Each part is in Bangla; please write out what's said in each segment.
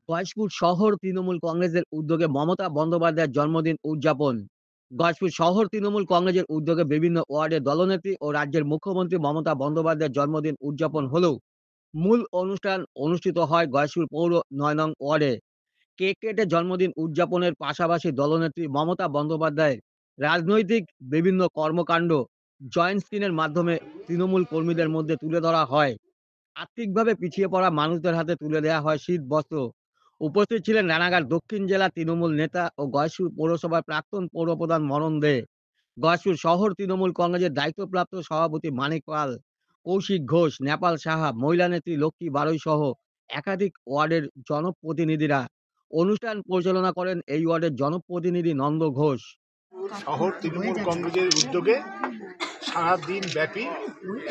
গয়েশপুর শহর তৃণমূল কংগ্রেসের উদ্যোগে মমতা বন্দ্যোপাধ্যায়ের জন্মদিন উদযাপন। গয়েশপুর শহর তৃণমূল কংগ্রেসের উদ্যোগে বিভিন্ন ওয়ার্ডে দলনেত্রী ও রাজ্যের মুখ্যমন্ত্রী মমতা বন্দ্যোপাধ্যায়ের জন্মদিন উদযাপন হলেও মূল অনুষ্ঠান অনুষ্ঠিত হয় গয়েশপুর পৌর ৯ নং ওয়ার্ডে। কেক কেটে জন্মদিন উদযাপনের পাশাপাশি দলনেত্রী মমতা বন্দ্যোপাধ্যায়ের রাজনৈতিক বিভিন্ন কর্মকাণ্ড জয়েন্ট স্ক্রিনের মাধ্যমে তৃণমূল কর্মীদের মধ্যে তুলে ধরা হয়। আর্থিকভাবে পিছিয়ে পড়া মানুষদের হাতে তুলে দেওয়া হয় শীত বস্ত্র। উপস্থিত ছিলেন রানাঘাট দক্ষিণ জেলা তৃণমূল নেতা ও গয়েশপুর পৌরসভার প্রাক্তন পৌরপ্রধান মনন দে, গয়েশপুর শহর তৃণমূল কংগ্রেসের দায়িত্বপ্রাপ্ত সভাপতি মানিক পাল, কৌশিক ঘোষ, নেপাল সাহা, মহিলা নেত্রী লক্ষ্মী বাড়ই সহ একাধিক ওয়ার্ডের জনপ্রতিনিধিরা। অনুষ্ঠান পরিচালনা করেন এই ওয়ার্ডের জনপ্রতিনিধি নন্দ ঘোষ। শহর তৃণমূল কংগ্রেসের উদ্যোগে সারাদিন ব্যাপী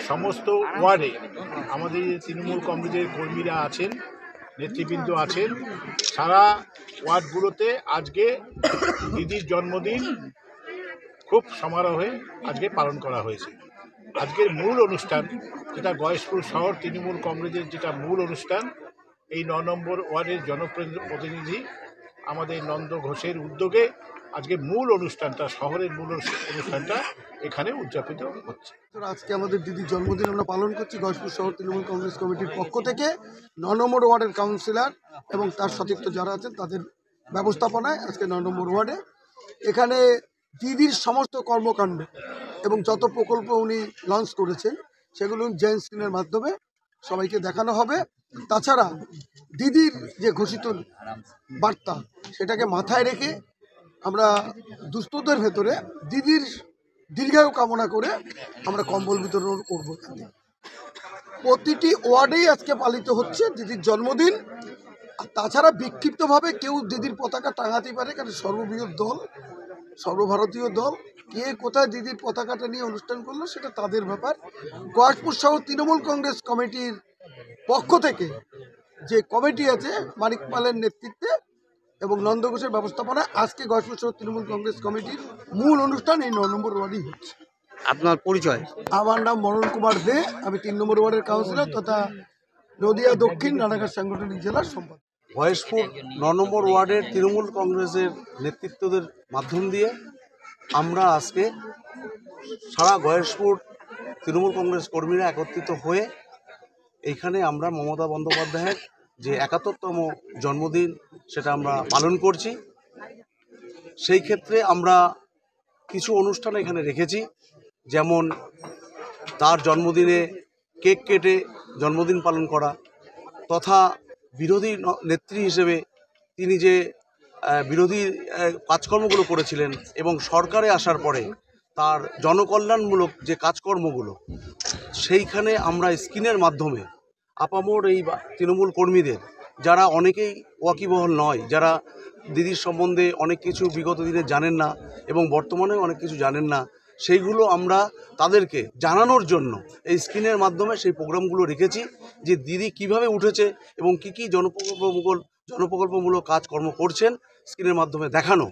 সমস্ত ওয়ার্ডে আমাদের তৃণমূল কংগ্রেসের কর্মীরা আছেন, নেতৃবৃন্দ আছেন, সারা ওয়ার্ডগুলোতে আজকে দিদির জন্মদিন খুব সমারোহে আজকে পালন করা হয়েছে। আজকের মূল অনুষ্ঠান যেটা গয়েশপুর শহর তৃণমূল কংগ্রেসের যেটা মূল অনুষ্ঠান, এই ৯ নম্বর ওয়ার্ডের জনপ্রতিনিধি আমাদের নন্দ ঘোষের উদ্যোগে আজকে মূল অনুষ্ঠানটা, শহরের মূল অনুষ্ঠানটা এখানে উদযাপিত হচ্ছে। আজকে আমাদের দিদির জন্মদিন আমরা পালন করছি গয়েশপুর শহর তৃণমূল কংগ্রেস কমিটির পক্ষ থেকে। ৯ নম্বর ওয়ার্ডের কাউন্সিলর এবং তার সতীর্থ যারা আছেন তাদের ব্যবস্থাপনায় আজকে ৯ নম্বর ওয়ার্ডে এখানে দিদির সমস্ত কর্মকাণ্ড এবং যত প্রকল্প উনি লঞ্চ করেছেন সেগুলো জয়েন্ট স্ক্রিনের মাধ্যমে সবাইকে দেখানো হবে। তাছাড়া দিদির যে ঘোষিত বার্তা সেটাকে মাথায় রেখে আমরা দুস্থদের ভেতরে দিদির দীর্ঘায়ু কামনা করে আমরা কম্বল বিতরণ করব। প্রতিটি ওয়ার্ডেই আজকে পালিত হচ্ছে দিদির জন্মদিন। আর তাছাড়া বিক্ষিপ্তভাবে কেউ দিদির পতাকা টাঙাতে পারে, কারণ সর্ববৃহৎ দল, সর্বভারতীয় দল, কে কোথায় দিদির পতাকাটা নিয়ে অনুষ্ঠান করলো সেটা তাদের ব্যাপার। গয়েশপুর শহর তৃণমূল কংগ্রেস কমিটির পক্ষ থেকে যে কমিটি আছে মানিক পালের নেতৃত্বে এবং নন্দ ঘোষের ব্যবস্থাপনায় আজকে গয়েশপুর শহর তৃণমূল কংগ্রেস কমিটির মূল অনুষ্ঠান এই ৯ নম্বর ওয়ার্ডেই হচ্ছে। আপনার পরিচয়? আমার নাম মনন কুমার দে, আমি ৩ নম্বর ওয়ার্ডের কাউন্সিলর তথা নদিয়া দক্ষিণ রানাঘাট সাংগঠনিক জেলার সম্পাদক। গয়েশপুর ৯ নম্বর ওয়ার্ডের তৃণমূল কংগ্রেসের নেতৃত্বদের মাধ্যম দিয়ে আমরা আজকে সারা গয়েশপুর তৃণমূল কংগ্রেস কর্মীরা একত্রিত হয়ে এইখানে আমরা মমতা বন্দ্যোপাধ্যায়ের যে ৭১তম জন্মদিন সেটা আমরা পালন করছি। সেই ক্ষেত্রে আমরা কিছু অনুষ্ঠান এখানে রেখেছি, যেমন তার জন্মদিনে কেক কেটে জন্মদিন পালন করা, তথা বিরোধী নেত্রী হিসেবে তিনি যে বিরোধী কাজকর্মগুলো করেছিলেন এবং সরকারে আসার পরে তার জনকল্যাণমূলক যে কাজকর্মগুলো সেইখানে আমরা স্ক্রিনের মাধ্যমে আপামর এই তৃণমূল কর্মীদের, যারা অনেকেই ওয়াকিবহল নয়, যারা দিদির সম্বন্ধে অনেক কিছু বিগত দিনে জানেন না এবং বর্তমানে অনেক কিছু জানেন না, সেইগুলো আমরা তাদেরকে জানানোর জন্য এই স্ক্রিনের মাধ্যমে সেই প্রোগ্রামগুলো রেখেছি যে দিদি কিভাবে উঠেছে এবং কী কী জনপ্রকল্পমূলক কাজকর্ম করছেন স্ক্রিনের মাধ্যমে দেখানো।